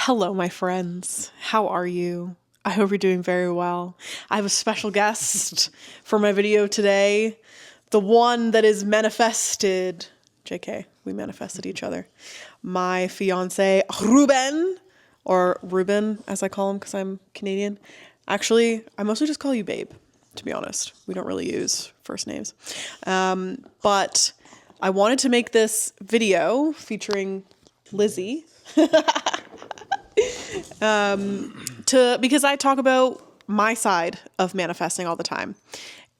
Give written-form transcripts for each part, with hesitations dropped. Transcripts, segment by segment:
Hello, my friends. How are you? I hope you're doing very well. I have a special guest for my video today, the one that is manifested. JK, we manifested each other. My fiance, Ruben, or Ruben, as I call him because I'm Canadian. Actually, I mostly just call you babe, to be honest. We don't really use first names. But I wanted to make this video featuring Lizzie because I talk about my side of manifesting all the time.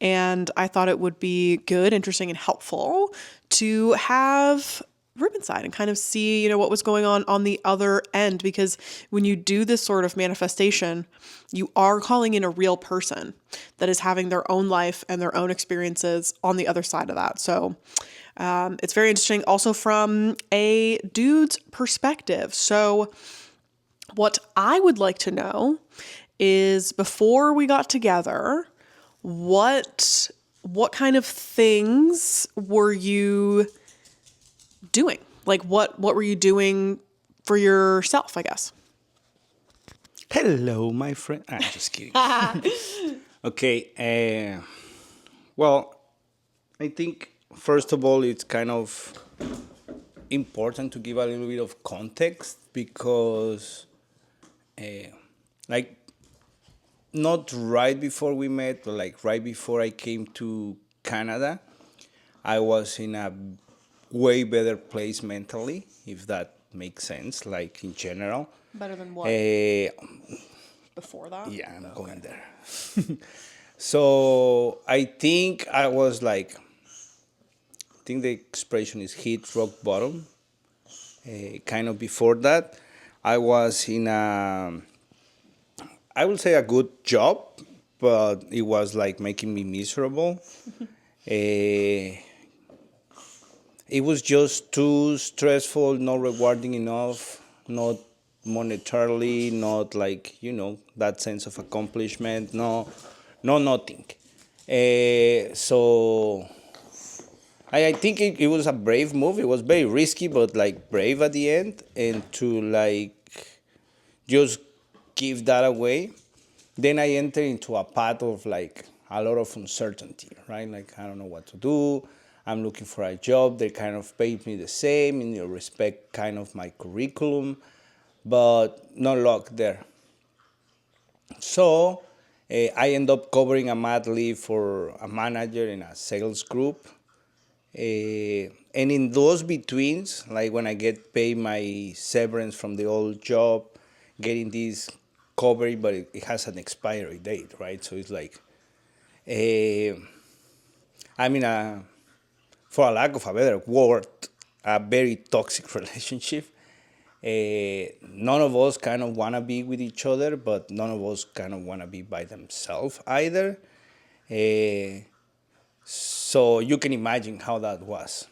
And I thought it would be good, interesting, and helpful to have Ruben's side and kind of see, what was going on the other end. Because when you do this sort of manifestation, you are calling in a real person that is having their own life and their own experiences on the other side of that. So it's very interesting also from a dude's perspective. So what I would like to know is, before we got together, what kind of things were you doing? Like what were you doing for yourself, I guess? Hello, my friend. I'm just kidding. Okay. Well, I think, first of all, it's kind of important to give a little bit of context because, like, not right before we met, but like right before I came to Canada, I was in a way better place mentally, if that makes sense, like in general. Better than what? Before that? Yeah, I'm going there. So I think the expression is hit rock bottom. Kind of before that, I was in I would say a good job, but it was like making me miserable. uh, it was just too stressful, not rewarding enough, not monetarily, not like, that sense of accomplishment, no nothing. So I think it was a brave move. It was very risky, but like brave at the end, and to like just give that away. Then I entered into a path of like a lot of uncertainty, right? Like, I don't know what to do. I'm looking for a job. They kind of paid me the same in the respect kind of my curriculum, but no luck there. So I end up covering a mat leave for a manager in a sales group. And in those betweens, like when I get paid my severance from the old job, getting this coverage, but it has an expiry date, right? So it's like, I'm in for a lack of a better word, a very toxic relationship. None of us kind of want to be with each other, but none of us kind of want to be by themselves either. So you can imagine how that was.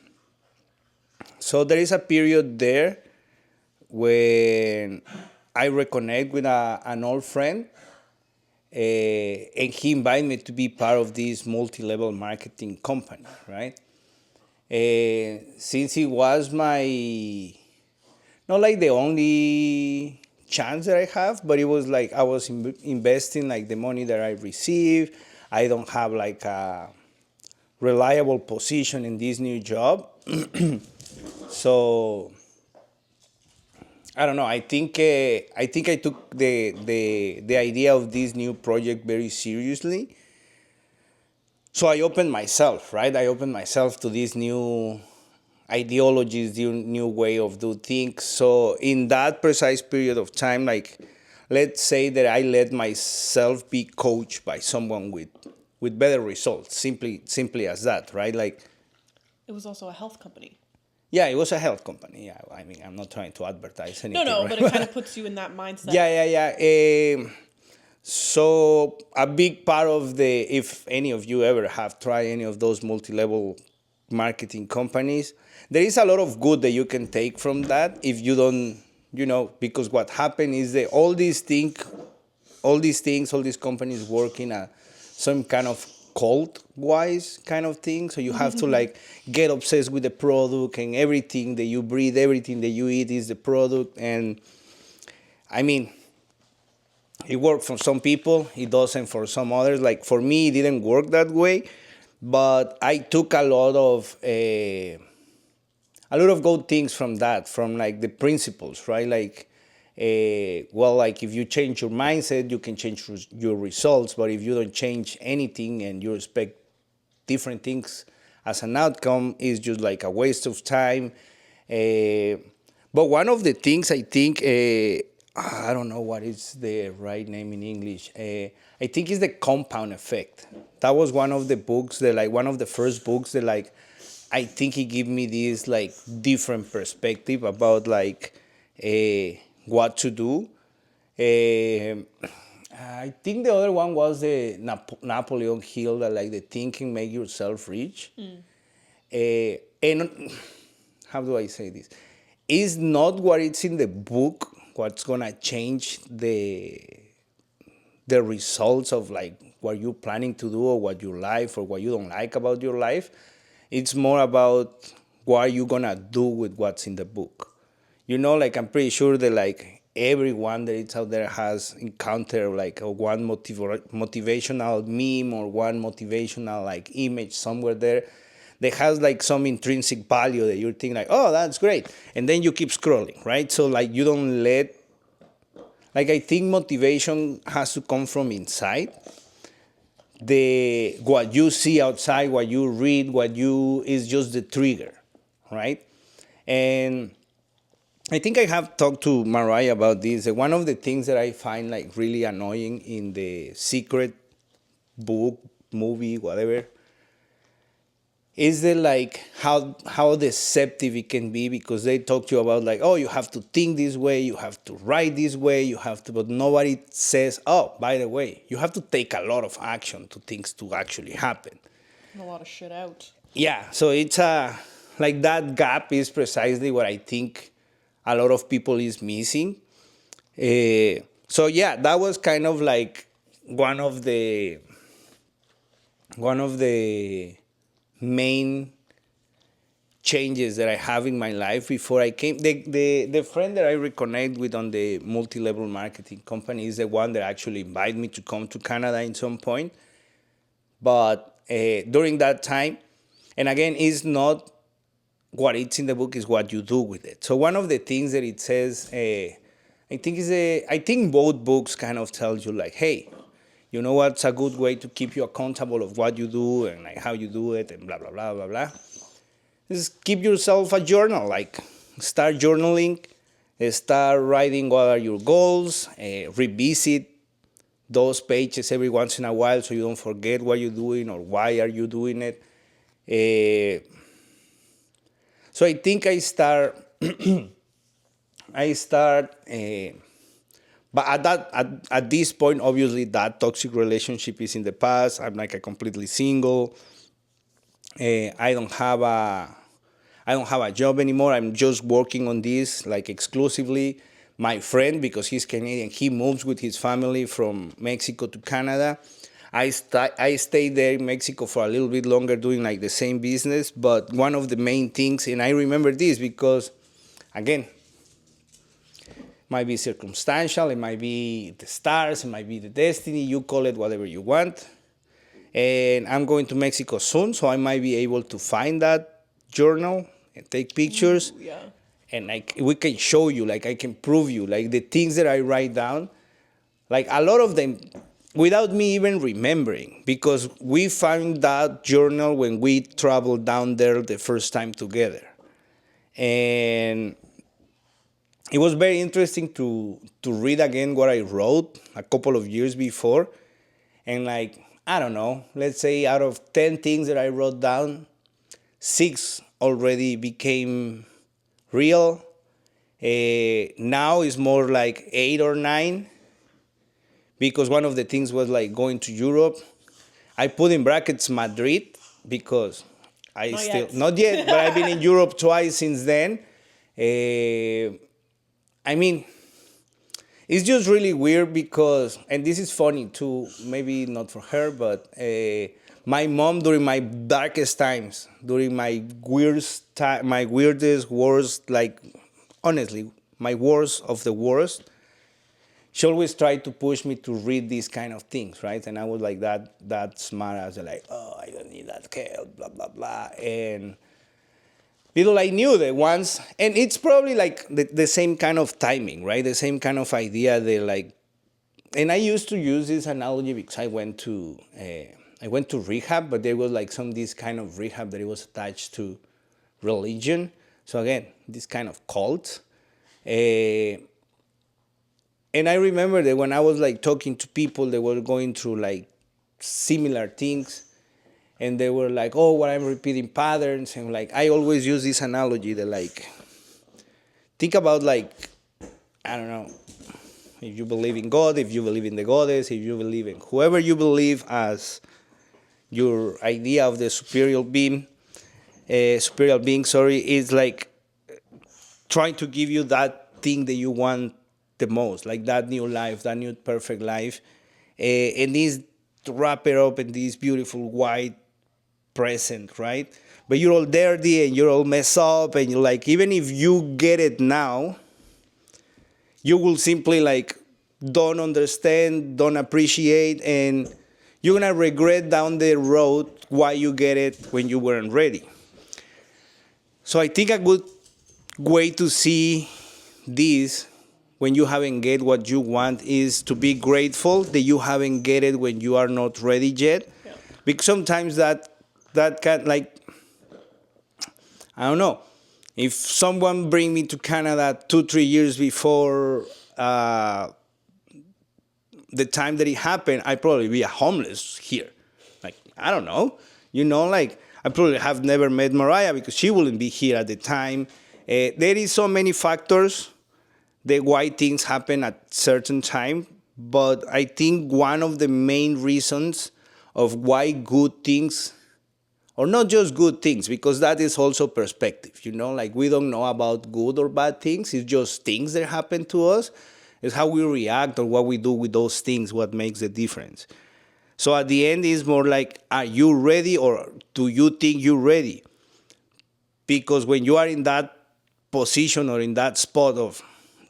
So there is a period there when I reconnect with an old friend, and he invited me to be part of this multi-level marketing company, right? Since it was not like the only chance that I have, but it was like I was investing like the money that I received. I don't have like a reliable position in this new job. So I don't know. I took the idea of this new project very seriously. So I opened myself, right? I opened myself to these new ideologies, the new way of do things. So in that precise period of time, like, let's say that I let myself be coached by someone with better results. Simply as that, right? Like, It was also a health company. yeah, it was a health company. Yeah, I mean, I'm not trying to advertise anything. No, right? but it kind of puts you in that mindset. Yeah. So a big part of if any of you ever have tried any of those multi-level marketing companies, there is a lot of good that you can take from that if you don't, because what happened is that all these companies work in some kind of cult-wise kind of thing. So you have to like get obsessed with the product, and everything that you breathe, everything that you eat is the product. And I mean, it worked for some people, it doesn't for some others. Like for me, it didn't work that way, but I took a lot of good things from that, from like the principles, right? Like, well, like if you change your mindset, you can change your results. But if you don't change anything and you expect different things as an outcome, it's just like a waste of time. But one of the things I think, I don't know what is the right name in English. I think it's the compound effect. That was one of the books that, like, one of the first books that, like, I think it gave me this like different perspective about like what to do. Uh, I think the other one was the Napoleon Hill, that like the thinking make yourself rich. And how do I say this? Is not what it's in the book what's gonna change the results of like what you're planning to do or what you like or what you don't like about your life. It's more about what you're gonna do with what's in the book. You know, like I'm pretty sure that like everyone that is out there has encountered like a one motivational meme or one motivational like image somewhere there that has like some intrinsic value that you're thinking like, oh, that's great, and then you keep scrolling, right? So like you don't let, like, I think motivation has to come from inside. The what you see outside, what you read, what you is just the trigger, right? And I think I have talked to Mariah about this. One of the things that I find like really annoying in the secret book, movie, whatever, is that like how deceptive it can be, because they talk to you about like, oh, you have to think this way, you have to write this way, you have to, but nobody says, oh, by the way, you have to take a lot of action to things to actually happen. A lot of shit out. Yeah, so it's like that gap is precisely what I think a lot of people is missing. So yeah, that was kind of like one of the main changes that I have in my life before I came. The friend that I reconnect with on the multi-level marketing company is the one that actually invited me to come to Canada in some point. But during that time, and again, it's not what it's in the book, is what you do with it. So one of the things that it says, I think both books kind of tell you like, hey, you know what's a good way to keep you accountable of what you do and like how you do it and blah blah blah blah blah. Just keep yourself a journal. Like start journaling, start writing what are your goals, revisit those pages every once in a while so you don't forget what you're doing or why are you doing it. So I think I start, but at this point, obviously that toxic relationship is in the past. I'm like a completely single. I don't have a job anymore. I'm just working on this like exclusively. My friend, because he's Canadian, he moves with his family from Mexico to Canada. I stayed there in Mexico for a little bit longer doing like the same business. But one of the main things, and I remember this because, again, might be circumstantial, it might be the stars, it might be the destiny, you call it whatever you want. And I'm going to Mexico soon, so I might be able to find that journal and take pictures. Ooh, yeah. And like we can show you, like I can prove you, like the things that I write down, like a lot of them without me even remembering, because we found that journal when we traveled down there the first time together. And it was very interesting to read again what I wrote a couple of years before. And like, I don't know, let's say out of 10 things that I wrote down, 6 already became real. Now it's more like 8 or 9, because one of the things was like going to Europe. I put in brackets Madrid because not yet, but I've been in Europe twice since then. I mean, it's just really weird because, and this is funny too, maybe not for her, but my mom during my darkest times, during my weirdest, worst, like honestly, my worst of the worst, she always tried to push me to read these kind of things, right? And I was like that smart. I was like, oh, I don't need that help, blah blah blah. And little I knew that once, and it's probably like the same kind of timing, right? The same kind of idea. They like, and I used to use this analogy because I went to rehab, but there was like some this kind of rehab that it was attached to religion. So again, this kind of cult. Uh, and I remember that when I was like talking to people that were going through like similar things, and they were like, "Oh, what I'm repeating patterns," and like I always use this analogy that like think about like I don't know if you believe in God, if you believe in the goddess, if you believe in whoever you believe as your idea of the superior being, sorry, is like trying to give you that thing that you want the most, like that new life, that new perfect life, and this to wrap it up in this beautiful white present, right? But you're all dirty and you're all messed up, and you're like, even if you get it now, you will simply like don't understand, don't appreciate, and you're gonna regret down the road why you get it when you weren't ready. So I think a good way to see this when you haven't get what you want is to be grateful that you haven't get it when you are not ready yet. Yeah. Because sometimes that can like I don't know. If someone bring me to Canada 2 3 years before the time that it happened, I'd probably be a homeless here. Like I don't know, like I probably have never met Mariah because she wouldn't be here at the time. There is so many factors that why things happen at certain time, but I think one of the main reasons of why good things or not just good things, because that is also perspective, like we don't know about good or bad things, it's just things that happen to us. It's how we react or what we do with those things what makes the difference. So at the end it's more like, are you ready or do you think you're ready? Because when you are in that position or in that spot of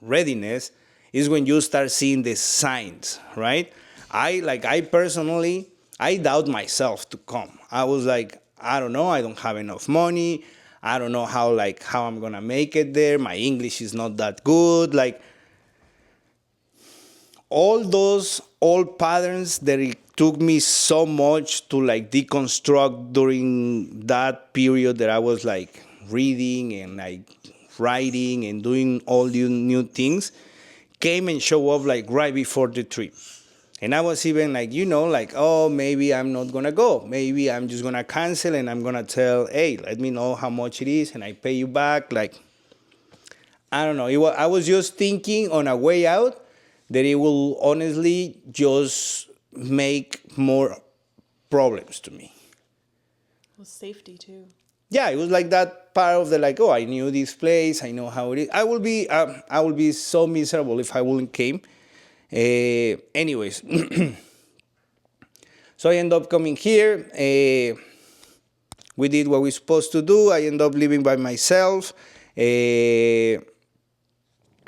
readiness is when you start seeing the signs, right? I personally, I doubt myself to come. I was like, I don't know, I don't have enough money. I don't know how I'm gonna make it there. My English is not that good. Like all those old patterns that it took me so much to like deconstruct during that period that I was like reading and like writing and doing all the new things came and show up like right before the trip. And I was even like, like, oh, maybe I'm not gonna go. Maybe I'm just gonna cancel and I'm gonna tell, hey, let me know how much it is and I pay you back. Like, I don't know. I was just thinking on a way out that it will honestly just make more problems to me. With safety too. Yeah, it was like that part of the like, oh, I knew this place, I know how it is. I will be so miserable if I wouldn't came. Anyways, so I end up coming here. We did what we're supposed to do. I end up living by myself.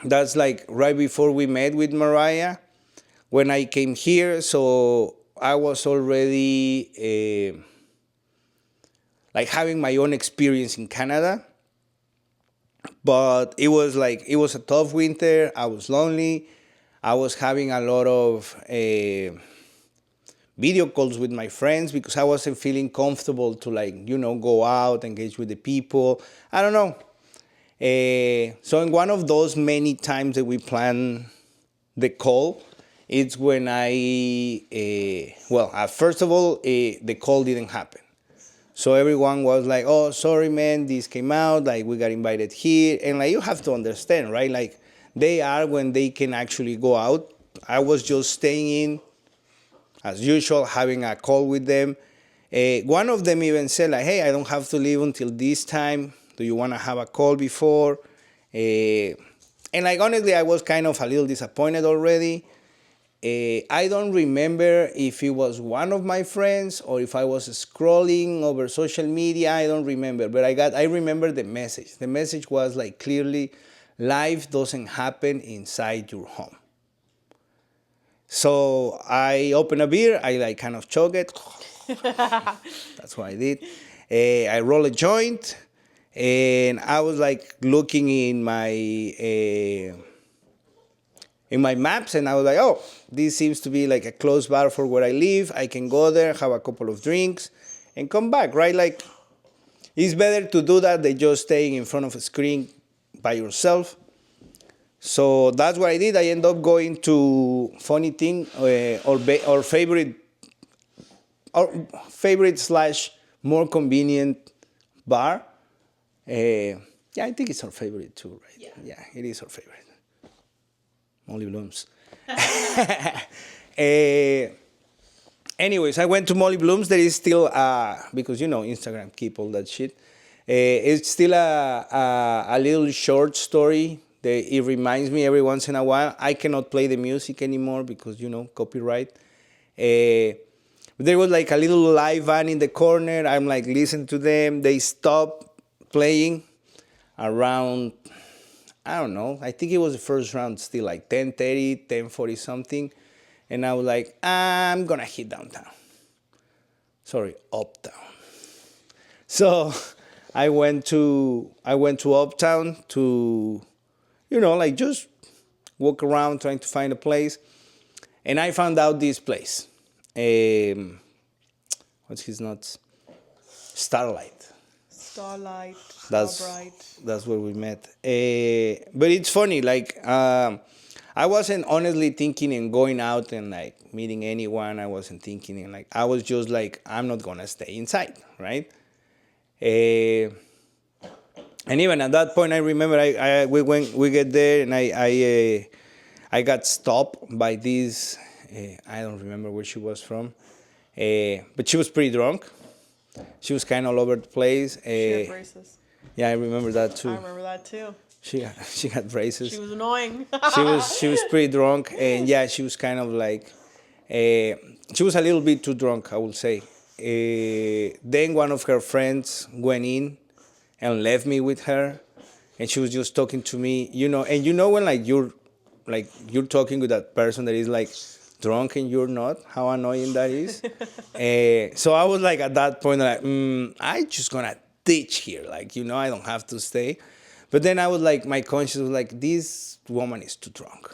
That's like right before we met with Mariah when I came here. So I was already like having my own experience in Canada. But it was a tough winter. I was lonely. I was having a lot of video calls with my friends because I wasn't feeling comfortable to go out, engage with the people. I don't know. So in one of those many times that we plan the call, it's when first of all, the call didn't happen. So everyone was like, oh, sorry, man, this came out, like we got invited here. And like you have to understand, right? Like they are when they can actually go out. I was just staying in, as usual, having a call with them. One of them even said like, hey, I don't have to leave until this time. Do you want to have a call before? And like honestly, I was kind of a little disappointed already. I don't remember if it was one of my friends or if I was scrolling over social media. I don't remember, but I remember the message. The message was like clearly, life doesn't happen inside your home. So I open a beer, I like kind of chug it. That's what I did. I roll a joint, and I was like looking in my maps, and I was like, oh, this seems to be like a close bar for where I live. I can go there, have a couple of drinks, and come back, right? Like, it's better to do that than just staying in front of a screen by yourself. So that's what I did. I ended up going to funny thing or favorite slash more convenient bar. Yeah, I think it's our favorite too, right? Yeah, it is our favorite. Molly Blooms. Anyways, I went to Molly Blooms. There is still, because Instagram keep all that shit. It's still a little short story. It reminds me every once in a while. I cannot play the music anymore because, copyright. There was like a little live band in the corner. I'm like listening to them. They stopped playing around, I don't know, I think it was the first round still like 10:30, 10:40 something. And I was like, I'm gonna hit downtown. Sorry, uptown. So I went to uptown to, like just walk around trying to find a place. And I found out this place. What's his nuts? Starlight. Starlight, That's Starbright. that's where we met. But it's funny, like I wasn't honestly thinking in going out and like meeting anyone. I wasn't thinking, and like I was just like, I'm not gonna stay inside, right? And even at that point, I remember we get there, and I got stopped by this. I don't remember where she was from, but she was pretty drunk. She was kind of all over the place. She had braces. Yeah, I remember that too. I remember that too. She had braces. She was annoying. She was pretty drunk, and yeah, she was kind of like, she was a little bit too drunk, I would say. Then one of her friends went in and left me with her, and she was just talking to me, and when like you're talking with that person that is like drunk and you're not, how annoying that is. So I was like at that point like, I just gonna ditch here, like I don't have to stay. But then I was like, my conscience was like, this woman is too drunk.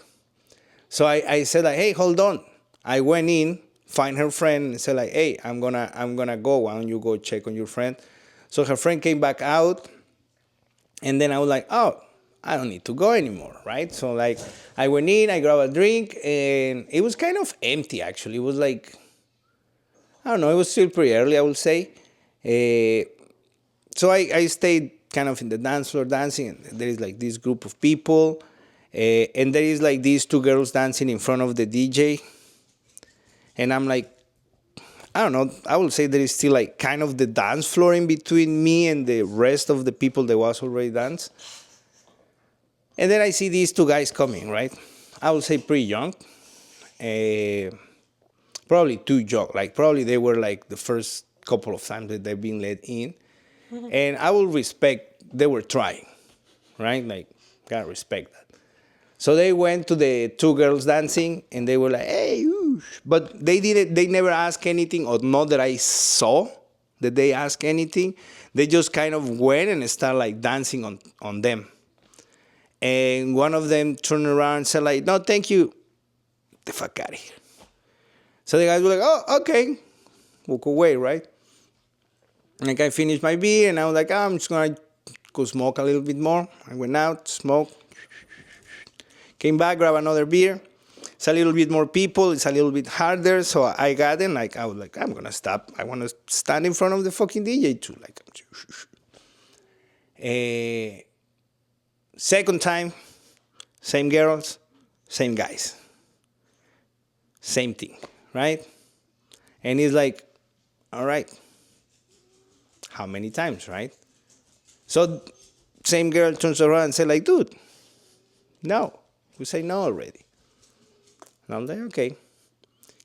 So I said like, hey, hold on. I went in, find her friend, and said like, hey, I'm gonna go. Why don't you go check on your friend? So her friend came back out, and then I was like, oh, I don't need to go anymore, right? So like, I went in, I grabbed a drink, and it was kind of empty actually. It was like, I don't know, it was still pretty early, I would say. So I stayed kind of in the dance floor dancing, and there is like this group of people, and there is like these two girls dancing in front of the DJ, and I'm like, I don't know, I would say there is still like kind of the dance floor in between me and the rest of the people that was already dance. And then I see these two guys coming, right? I would say pretty young, probably too young, like probably they were like the first couple of times that they've been let in. And I will respect they were trying, right? Like, gotta respect that. So they went to the two girls dancing, and they were like, hey, oosh. But they never asked anything, or not that I saw that they asked anything. They just kind of went and started like dancing on them. And one of them turned around and said like, no, thank you. Get the fuck out of here. So the guys were like, oh, okay. Walk away, right? Like I finished my beer, and I was like, I'm just gonna go smoke a little bit more. I went out, smoked, came back, grabbed another beer. It's a little bit more people. It's a little bit harder. So I got in. Like I was like, I'm gonna stop. I want to stand in front of the fucking DJ too. Like, second time, same girls, same guys, same thing, right? And he's like, all right. How many times, right? So same girl turns around and said like, dude, no. We say no already. And I'm like, okay.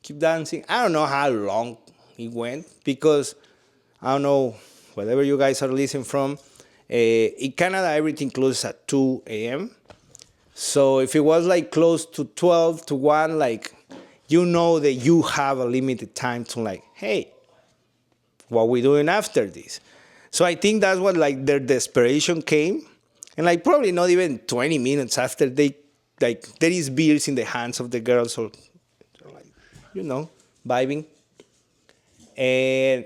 Keep dancing. I don't know how long it went because I don't know, whatever you guys are listening from, in Canada, everything closes at 2 a.m. So if it was like close to 12 to 1, like you know that you have a limited time to like, hey, what we doing after this? So I think that's what like their desperation came, and like probably not even 20 minutes after they like there is beers in the hands of the girls, so they're like, you know, vibing, and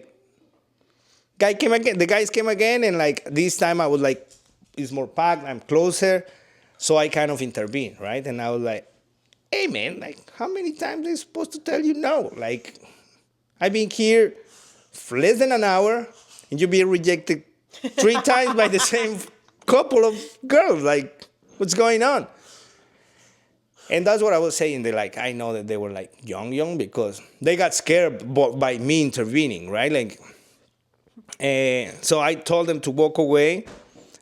guy came again. The guys came again, and like this time I was like, it's more packed. I'm closer, so I kind of intervened, right? And I was like, hey man, like how many times am I supposed to tell you no? Like I've been here for less than an hour, and you've been rejected 3 times by the same couple of girls. Like what's going on? And that's what I was saying. They like, I know that they were like young because they got scared by me intervening, right? Like, so I told them to walk away,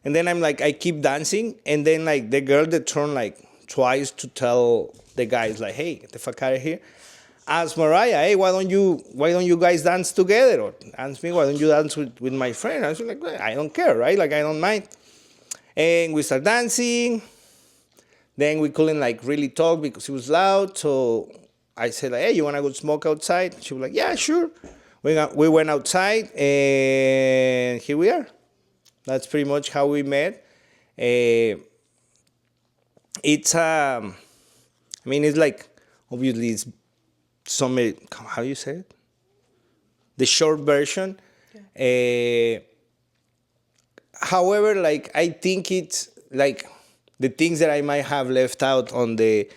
and then I'm like, I keep dancing, and then like the girl that turned like twice to tell the guys like, hey, get the fuck out of here. Ask Mariah, hey, why don't you guys dance together? Or ask me, why don't you dance with my friend? I was like, well, I don't care, right? Like I don't mind. And we start dancing. Then we couldn't like really talk because it was loud. So I said like, hey, you wanna go smoke outside? She was like, yeah, sure. We went outside, and here we are. That's pretty much how we met. It's I mean, it's like obviously it's some, how do you say it? The short version. Yeah. However, like I think it's like the things that I might have left out on the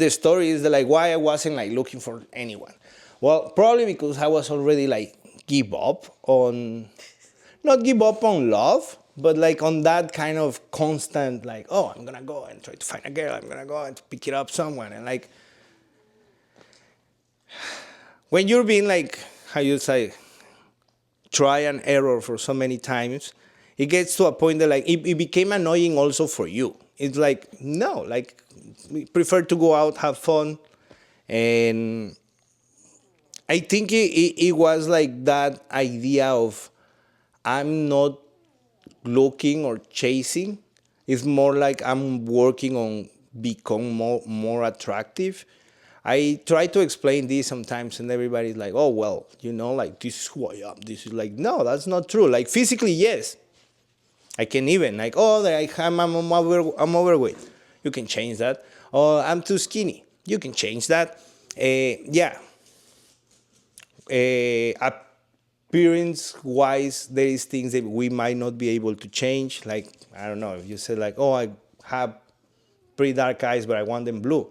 story is that, like why I wasn't like looking for anyone. Well, probably because I was already like not give up on love, but like on that kind of constant like, oh, I'm gonna go and try to find a girl. I'm gonna go and pick it up someone, and like when you're being like, how you say, try and error for so many times, it gets to a point that like it became annoying also for you. It's like, no, like we prefer to go out, have fun. And I think it was like that idea of I'm not looking or chasing. It's more like I'm working on become more attractive. I try to explain this sometimes, and everybody's like, oh, well, you know, like, this is who I am. This is like, no, that's not true. Like, physically, yes. I can even, like, oh, I'm overweight. You can change that. Oh, I'm too skinny. You can change that. Yeah. Appearance-wise, there is things that we might not be able to change. Like, I don't know, if you say, like, oh, I have pretty dark eyes, but I want them blue.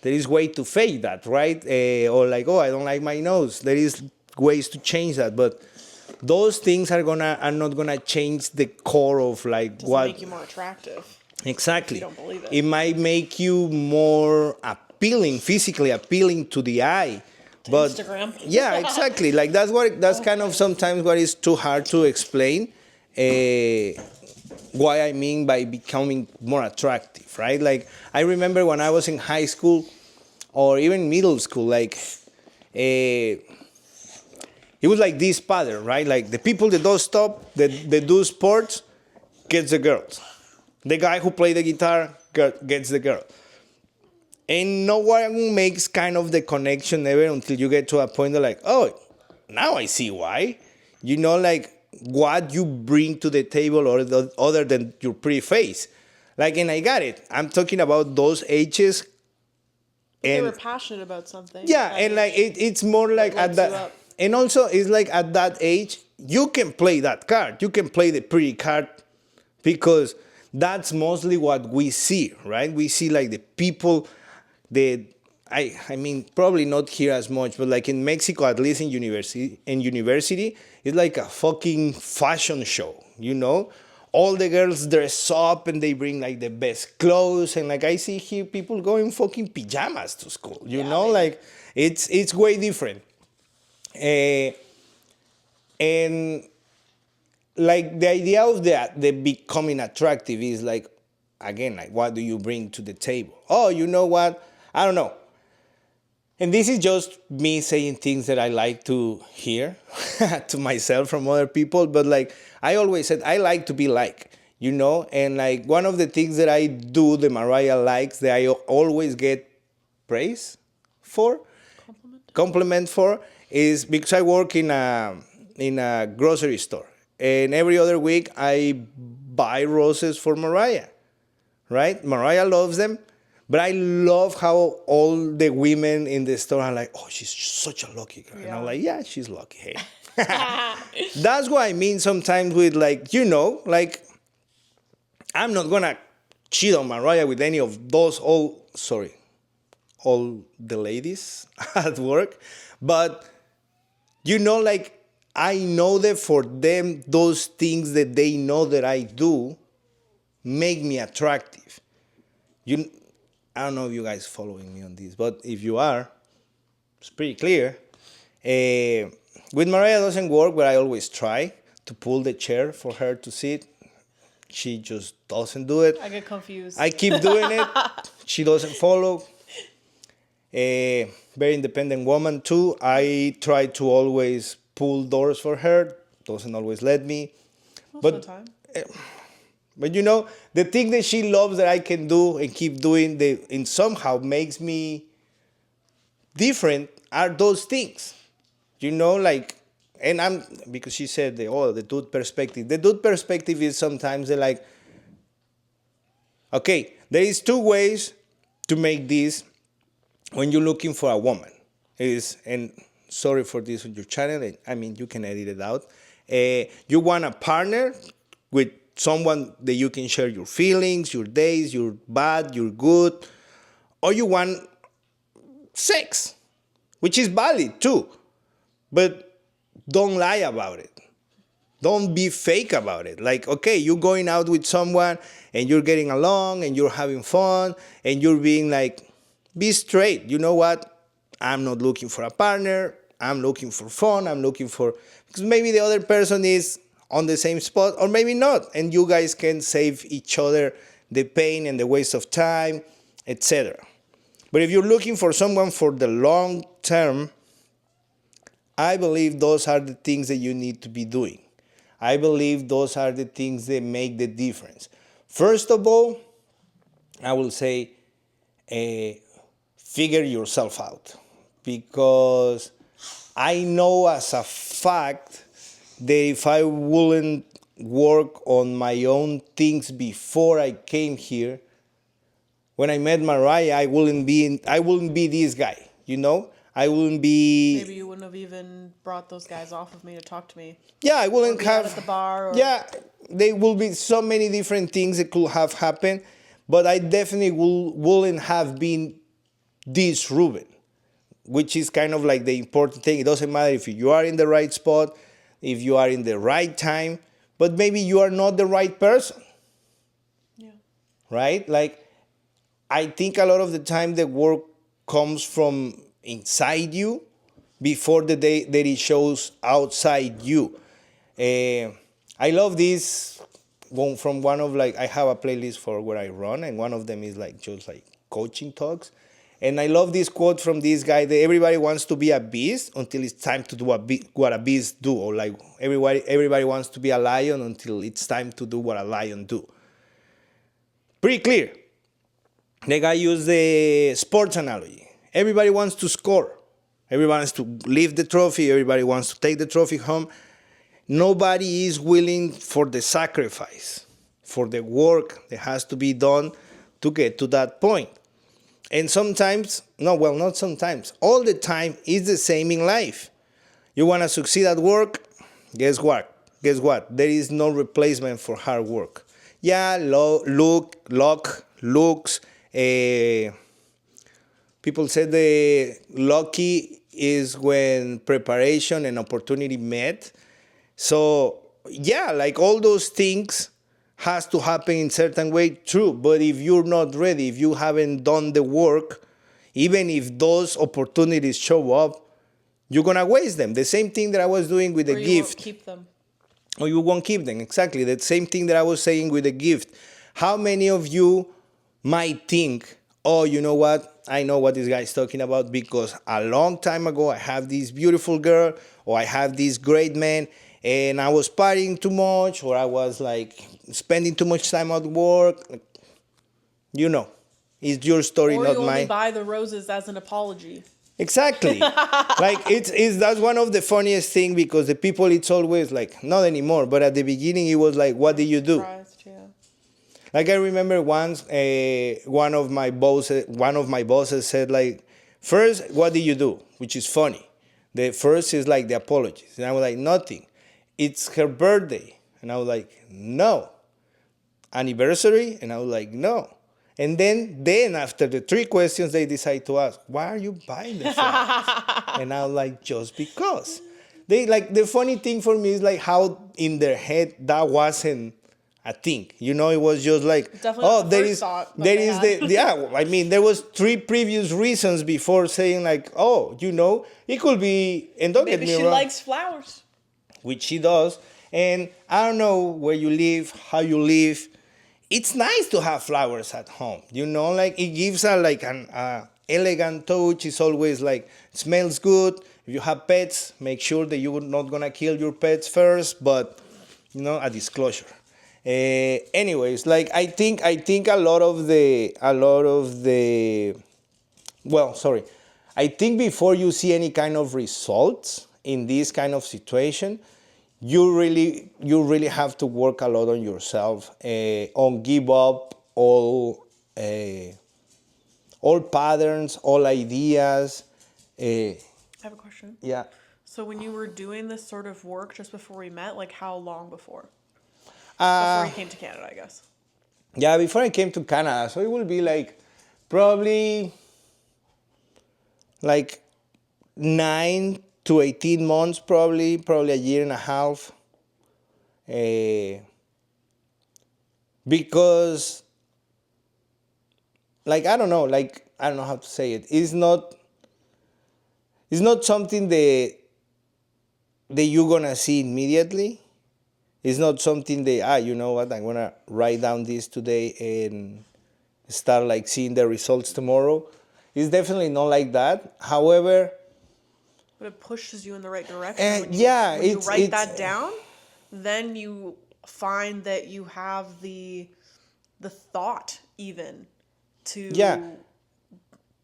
There is way to fake that, right? Or like, oh, I don't like my nose. There is ways to change that, but those things are not gonna change the core of like Doesn't what make you more attractive. exactly. You don't believe it. It might make you more appealing, physically appealing to the eye. But Instagram. yeah, exactly. Like that's kind of sometimes what is too hard to explain. What I mean by becoming more attractive, right? Like I remember when I was in high school or even middle school, like it was like this pattern, right? Like the people that don't stop, that do sports, gets the girls. The guy who plays the guitar gets the girl. And no one makes kind of the connection ever until you get to a point of like, oh, now I see why. You know, like what you bring to the table other than your pretty face. Like, and I got it. I'm talking about those ages. They And were passionate about something. yeah, and like it's more like at lights you that, up. and also it's like at that age you can play that card. You can play the pretty card because that's mostly what we see, right? We see like the people that I mean probably not here as much, but like in Mexico, at least in university, it's like a fucking fashion show, you know? All the girls dress up and they bring like the best clothes, and like I see here people going fucking pajamas to school, you know? Maybe. Like it's way different. And like the idea of the becoming attractive is like, again, like what do you bring to the table? Oh, you know what? I don't know. And this is just me saying things that I like to hear to myself from other people. But like I always said, I like to be like, you know? And like one of the things that I do, the Mariah likes, that I always get praise for, Compliment. compliment for, is because I work in a grocery store, and every other week I buy roses for Mariah. Right? Mariah loves them, but I love how all the women in the store are like, "Oh, she's such a lucky girl," and I'm Yeah. like, "Yeah, she's lucky." Hey, that's what I mean sometimes with like like I'm not gonna cheat on Mariah with any of those all the ladies at work, but like I know that for them, those things that they know that I do make me attractive. You, I don't know if you guys following me on this, but if you are, it's pretty clear. With Mariah, it doesn't work, but I always try to pull the chair for her to sit. She just doesn't do it. I get confused. I keep doing it. She doesn't follow. Very independent woman too. I try to always pull doors for her. Doesn't always let me. Most But of the time. But the thing that she loves that I can do and keep doing that and somehow makes me different are those things. Like, and I'm, because she said the dude perspective. The dude perspective is sometimes they're like, okay, there is two ways to make this when you're looking for a woman. And sorry for this on your channel. I mean, you can edit it out. You want a partner with someone that you can share your feelings, your days, your bad, your good, or you want sex, which is valid too. But don't lie about it. Don't be fake about it. Like, okay, you're going out with someone and you're getting along and you're having fun and you're being like, be straight. You know what? I'm not looking for a partner. I'm looking for fun. Because maybe the other person is on the same spot or maybe not. And you guys can save each other the pain and the waste of time, etc. But if you're looking for someone for the long term, I believe those are the things that you need to be doing. I believe those are the things that make the difference. First of all, I will say, figure yourself out. Because I know as a fact that if I wouldn't work on my own things before I came here, when I met Mariah, I wouldn't be this guy, I wouldn't be. Maybe you wouldn't have even brought those guys off of me to talk to me. Yeah, I wouldn't Be have. out at the bar. Yeah, there will be so many different things that could have happened, but I definitely wouldn't have been this Ruben, which is kind of like the important thing. It doesn't matter if you are in the right spot, if you are in the right time, but maybe you are not the right person. Yeah. Right? Like, I think a lot of the time the work comes from inside you before the day that it shows outside you. I love this from one of I have a playlist for where I run, and one of them is just coaching talks. And I love this quote from this guy that everybody wants to be a beast until it's time to do what a beast do, or everybody wants to be a lion until it's time to do what a lion do. Pretty clear. The guy used the sports analogy. Everybody wants to score. Everybody wants to lift the trophy. Everybody wants to take the trophy home. Nobody is willing for the sacrifice, for the work that has to be done to get to that point. And sometimes, not sometimes, all the time is the same in life. You want to succeed at work? Guess what? There is no replacement for hard work. Yeah, luck, looks. People say the lucky is when preparation and opportunity met. So yeah, all those things has to happen in certain way, true. But if you're not ready, if you haven't done the work, even if those opportunities show up, you're gonna waste them. The same thing that I was doing with the gift. You won't keep them. Or you won't keep them, exactly. The same thing that I was saying with the gift. How many of you might think, oh, you know what? I know what this guy is talking about because a long time ago I have this beautiful girl or I have this great man and I was partying too much or I was spending too much time at work. It's your story, Or not you only mine. buy the roses as an apology. Exactly. Like it's that's one of the funniest thing because the people it's always like not anymore, but at the beginning it was like, what did you do? Surprised, yeah. Like I remember once, one of my bosses said like, first, what did you do? Which is funny. The first is like the apologies, and I was like, nothing. It's her birthday, and I was like, no. Anniversary, and I was like, no. And then after the three questions, they decide to ask, why are you buying the flowers? And I was like, just because. They like the funny thing for me is like how in their head that wasn't a thing. It was just like, Definitely oh, not the there first is thought that there they is had. the yeah. I mean, there was three previous reasons before saying like, oh, it could be, and don't get Maybe me she wrong, likes flowers. which she does. And I don't know where you live, how you live. It's nice to have flowers at home. Like it gives a like an elegant touch. It's always like smells good. If you have pets, make sure that you're not gonna kill your pets first. But a disclosure. Anyways, like I think a lot of the well, sorry. I think before you see any kind of results in this kind of situation, you really have to work a lot on yourself, on give up all patterns, all ideas. I have a question. Yeah. So when you were doing this sort of work just before we met, like how long before? Before Uh, you came to Canada, I guess. yeah, before I came to Canada, so it will be like probably like 9 to 18 months, probably a year and a half. Uh, because like I don't know how to say it. It's not something that you're gonna see immediately. It's not something that you know what, I'm gonna write down this today and start like seeing the results tomorrow. It's definitely not like that. However, But it pushes you in the right direction. yeah, When you write it's that down, then you find that you have the thought even yeah, to and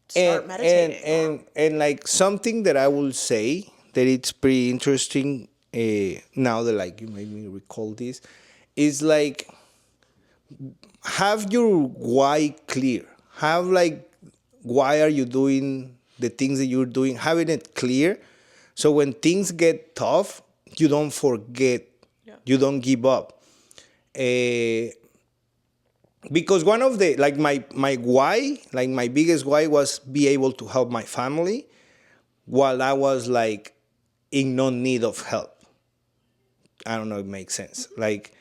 start and meditating. and and like something that I will say that it's pretty interesting. Now that like you made me recall this, is like have your why clear. Have like why are you doing the things that you're doing, having it clear, so when things get tough, you don't forget, Yeah. you don't give up. Because one of the like my why, like my biggest why was be able to help my family while I was like in no need of help. I don't know if it makes sense. Like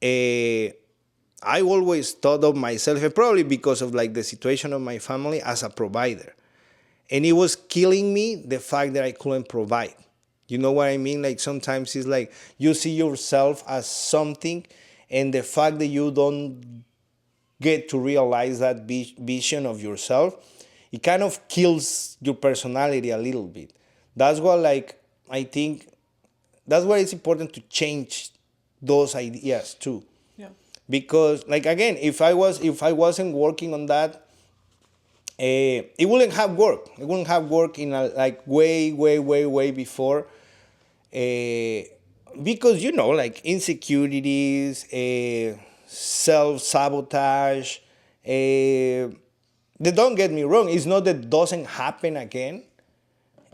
I always thought of myself, and probably because of like the situation of my family, as a provider. And it was killing me the fact that I couldn't provide. You know what I mean? Like sometimes it's like you see yourself as something, and the fact that you don't get to realize that vision of yourself, it kind of kills your personality a little bit. That's what like I think that's why it's important to change those ideas too. Yeah. Because like again, if I wasn't working on that, it wouldn't have worked. It wouldn't have worked in a, like way, way, way, way before. Because like insecurities, self sabotage. Don't get me wrong. It's not that it doesn't happen again.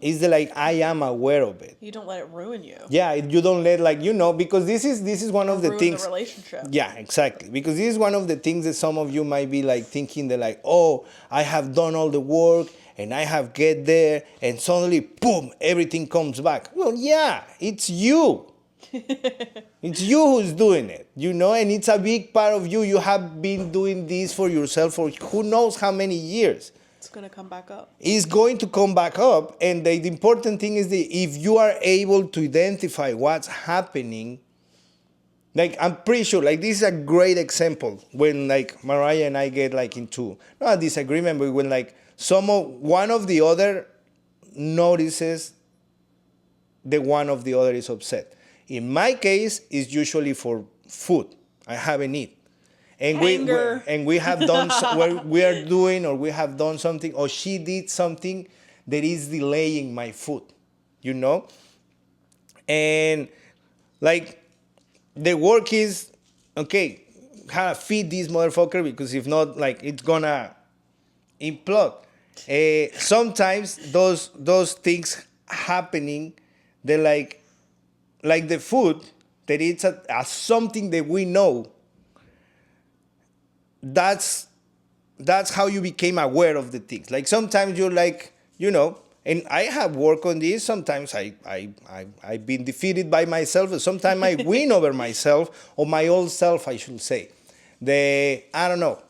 It's that like I am aware of it. You don't let it ruin you Yeah, you don't let like because this is one or of the ruin the things. relationship. Yeah, exactly. Because this is one of the things that some of you might be like thinking that like, oh, I have done all the work and I have get there and suddenly boom, everything comes back. Well, yeah, it's you. It's you who's doing it, and it's a big part of you. You have been doing this for yourself for who knows how many years. It's gonna come back up. Is going to come back up, and the important thing is that if you are able to identify what's happening, like I'm pretty sure like this is a great example when like Mariah and I get like into not a disagreement, but when like one of the other notices the one of the other is upset. In my case, it's usually for food I haven't eaten, and Anger. we have done we are doing, or we have done something, or she did something that is delaying my food, you know. And like the work is okay, how to feed this motherfucker, because if not, like it's gonna implode. Sometimes those things happening, they're like the food, that it's a something that we know. That's how you became aware of the things. Like sometimes you're like, you know, and I have worked on this. Sometimes I've been defeated by myself, and sometimes I win over myself, or my old self, I should say. I don't know.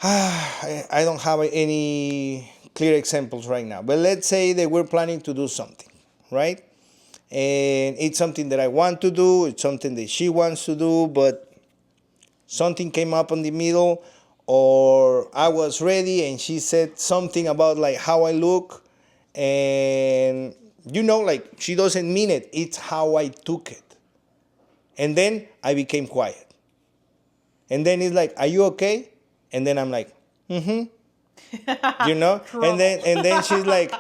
I don't have any clear examples right now. But let's say that we're planning to do something, right? And it's something that I want to do, it's something that she wants to do, but something came up in the middle, or I was ready and she said something about like how I look, and you know, like she doesn't mean it, it's how I took it. And then I became quiet. And then it's like, are you okay? And then I'm like, you know? And then she's like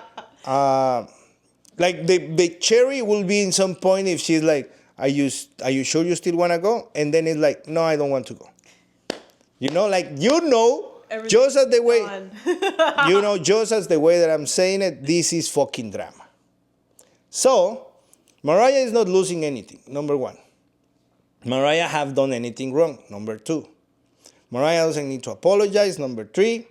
the cherry will be in some point if she's like, are you sure you still wanna go? And then it's like, no, I don't want to go. You know, like just as the way just as the way that I'm saying it, this is fucking drama. So Mariah is not losing anything, number one. Mariah have done anything wrong, number two. Mariah doesn't need to apologize, number three.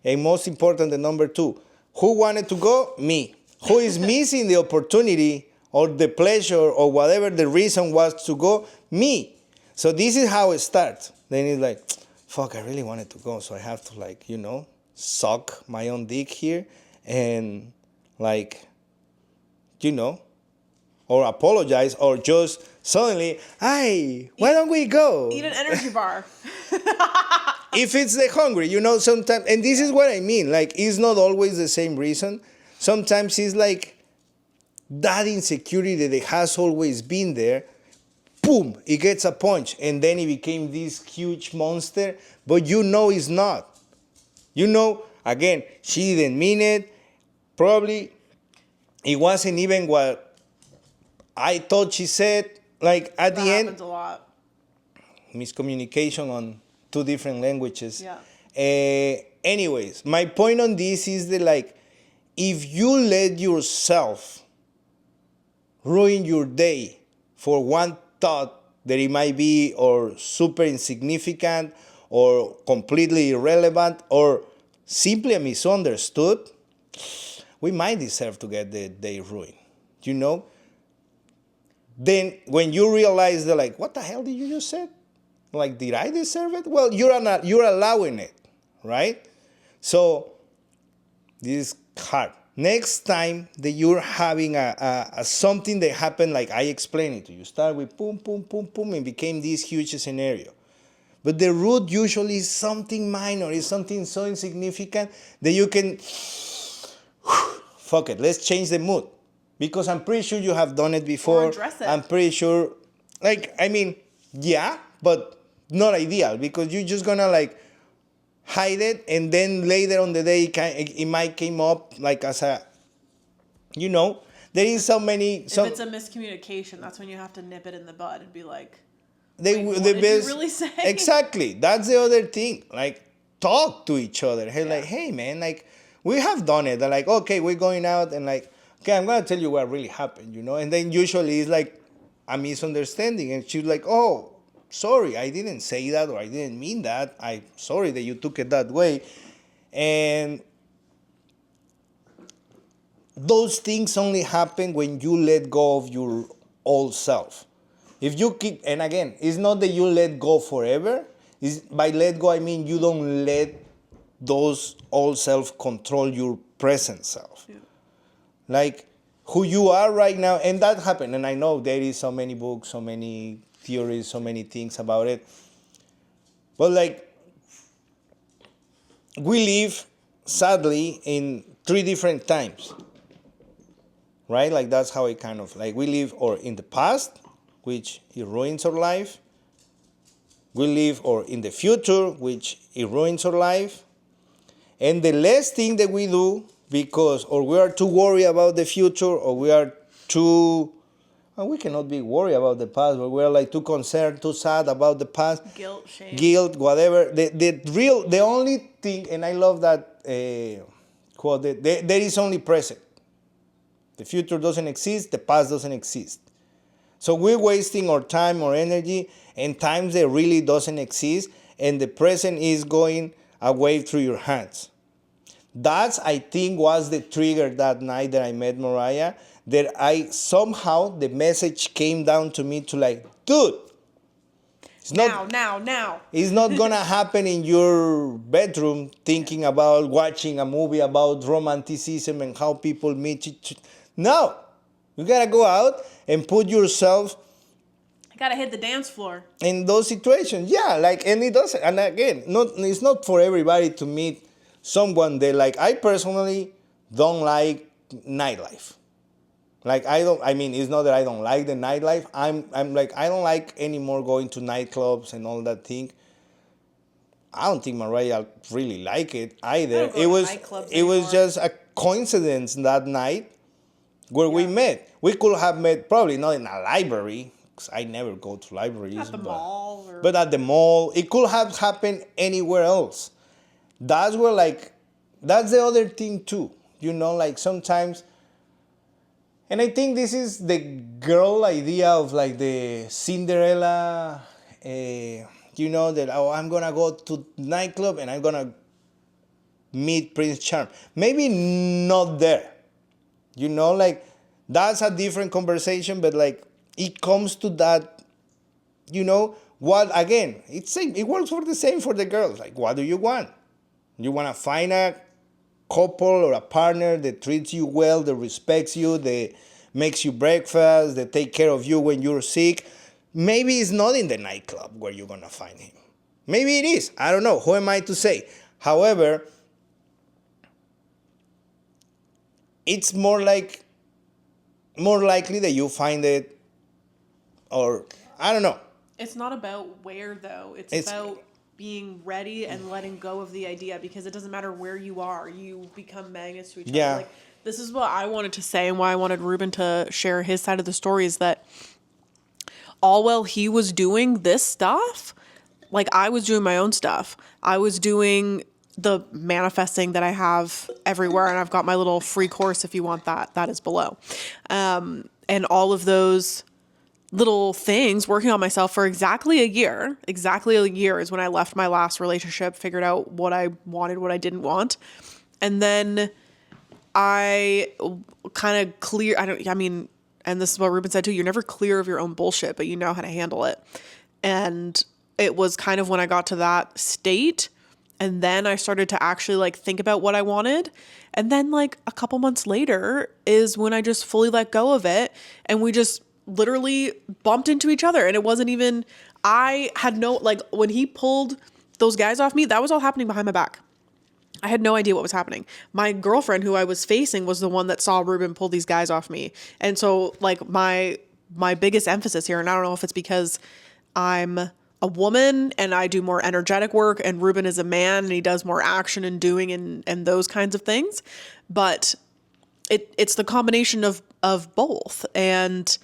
And most important than number two, who wanted to go? Me. Who is missing the opportunity or the pleasure or whatever the reason was to go? Me. So this is how it starts. Then it's like, fuck, I really wanted to go, so I have to, like, you know, suck my own dick here and, like, you know, or apologize, or just suddenly, hey, why don't we go? Eat an energy bar. If it's the hungry, you know, sometimes, and this is what I mean, like, it's not always the same reason. Sometimes it's like that insecurity that has always been there, boom, it gets a punch, and then it became this huge monster, but you know it's not. You know, again, she didn't mean it. Probably it wasn't even what I thought she said. Like, at the end, happens a lot. miscommunication on two different languages. Yeah. Anyways, my point on this is that, like, if you let yourself ruin your day for one thought that it might be or super insignificant or completely irrelevant or simply misunderstood, we might deserve to get the day ruined, you know? Then when you realize that, like, what the hell did you just say? Like, did I deserve it? Well, you're allowing it, right? So this is hard. Next time that you're having a something that happened, like I explained it to you, start with boom, boom, boom, boom, and became this huge scenario. But the root usually is something minor, is something so insignificant that you can, fuck it, let's change the mood. Because I'm pretty sure you have done it before. Or address it. I'm pretty sure, like, I mean, yeah, but not ideal, because you're just gonna, like, hide it, and then later on the day it might came up, like, as a, you know, there is so many. If it's a miscommunication, that's when you have to nip it in the bud and be like, what did you really say? Exactly. That's the other thing. Like, talk to each other. Hey, like, hey, man, like, we have done it. They're like, okay, we're going out, and like, okay, I'm gonna tell you what really happened, you know. And then usually it's like a misunderstanding, and she's like, oh, sorry, I didn't say that, or I didn't mean that. I'm sorry that you took it that way. And those things only happen when you let go of your old self. If you keep, and again, it's not that you let go forever. By let go, I mean you don't let those old self control your present self. Yeah. Like, who you are right now, and that happened. And I know there is so many books, so many theories, so many things about it. But, like, we live, sadly, in 3 different times. Right? Like, that's how it kind of, like, we live or in the past, which it ruins our life. We live or in the future, which it ruins our life. And the less thing that we do, because or we are too worried about the future, or we are too, and we cannot be worried about the past, but we are like too concerned, too sad about the past, Guilt, shame. guilt, whatever. The only thing, and I love that quote, there is only present. The future doesn't exist, the past doesn't exist. So we're wasting our time or energy in times that really doesn't exist, and the present is going away through your hands. That's, I think, was the trigger that night that I met Mariah, that I somehow, the message came down to me to like, dude, it's now. it's not gonna happen in your bedroom thinking about watching a movie about romanticism and how people meet. No, you gotta go out and put yourself Gotta hit the dance floor. in those situations. Yeah, like, and it doesn't, and again, it's not for everybody to meet someone that, like, I personally don't like nightlife. Like, I mean, it's not that I don't like the nightlife. I'm like, I don't like anymore going to nightclubs and all that thing. I don't think Mariah really like it either. I don't go to nightclubs It was anymore. just a coincidence that night where we met. We could have met probably not in a library, because I never go to libraries. At the mall. But at the mall. It could have happened anywhere else. That's where, like, that's the other thing too. You know, like sometimes, and I think this is the girl idea of like the Cinderella, you know, that, oh, I'm gonna go to nightclub and I'm gonna meet Prince Charm. Maybe not there. You know, like, that's a different conversation, but like, it comes to that, you know, what, again, it works for the same for the girls. Like, what do you want? You want to find a couple or a partner that treats you well, that respects you, that makes you breakfast, that take care of you when you're sick. Maybe it's not in the nightclub where you're going to find him. Maybe it is. I don't know. Who am I to say? However, it's more likely that you find it, or I don't know. It's not about where, though. It's about being ready and letting go of the idea, because it doesn't matter where you are. You become magnets to each Yeah. other. Like, this is what I wanted to say, and why I wanted Ruben to share his side of the story, is that all while he was doing this stuff, like, I was doing my own stuff. I was doing the manifesting that I have everywhere, and I've got my little free course if you want that. That is below. And all of those little things, working on myself for exactly a year. Exactly a year is when I left my last relationship, figured out what I wanted, what I didn't want. And then I kind of and this is what Ruben said too, you're never clear of your own bullshit, but you know how to handle it. And it was kind of when I got to that state, and then I started to actually like think about what I wanted. And then like a couple months later is when I just fully let go of it. And we just literally bumped into each other. And it wasn't even, I had no, like, when he pulled those guys off me, that was all happening behind my back. I had no idea what was happening. My girlfriend, who I was facing, was the one that saw Ruben pull these guys off me. And so like my biggest emphasis here, and I don't know if it's because I'm a woman and I do more energetic work, and Ruben is a man and he does more action and doing and those kinds of things, but it's the combination of both. And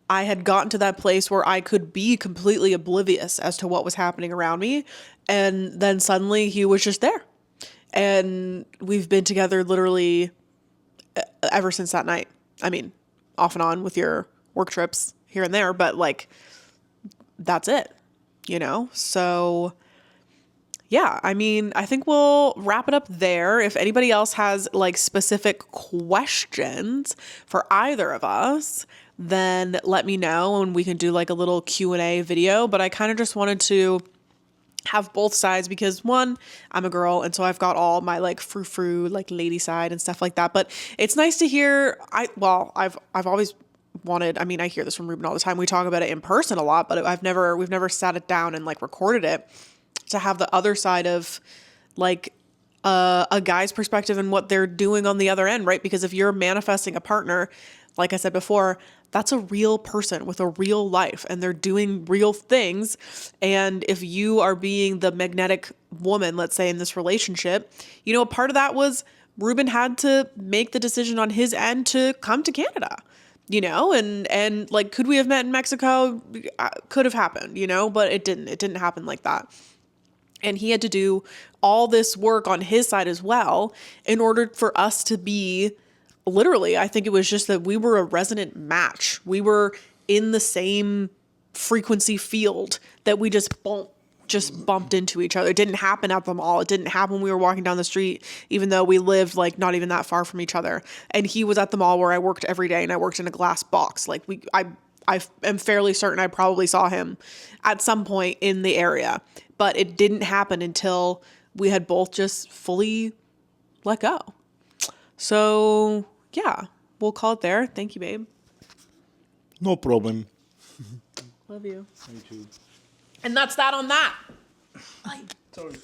I had gotten to that place where I could be completely oblivious as to what was happening around me, and then suddenly he was just there. And we've been together literally ever since that night. I mean, off and on with your work trips here and there, but like, that's it, you know? So yeah, I mean, I think we'll wrap it up there. If anybody else has like specific questions for either of us, then let me know and we can do like a little Q&A video. But I kind of just wanted to have both sides, because one, I'm a girl, and so I've got all my like frou-frou, like lady side and stuff like that. But it's nice to hear. I've always wanted, I mean, I hear this from Ruben all the time. We talk about it in person a lot, but we've never sat it down and like recorded it, to have the other side of like a guy's perspective and what they're doing on the other end, right? Because if you're manifesting a partner, like I said before, that's a real person with a real life and they're doing real things. And if you are being the magnetic woman, let's say in this relationship, you know, a part of that was Ruben had to make the decision on his end to come to Canada, you know, and like, could we have met in Mexico? Could have happened, you know, but it didn't happen like that. And he had to do all this work on his side as well in order for us to be literally, I think it was just that we were a resonant match. We were in the same frequency field that we just bumped into each other. It didn't happen at the mall. It didn't happen when we were walking down the street, even though we lived like not even that far from each other. And he was at the mall where I worked every day and I worked in a glass box. Like I am fairly certain I probably saw him at some point in the area, but it didn't happen until we had both just fully let go. So yeah, we'll call it there. Thank you, babe. No problem. Love you. Thank you. And that's that on that. Sorry.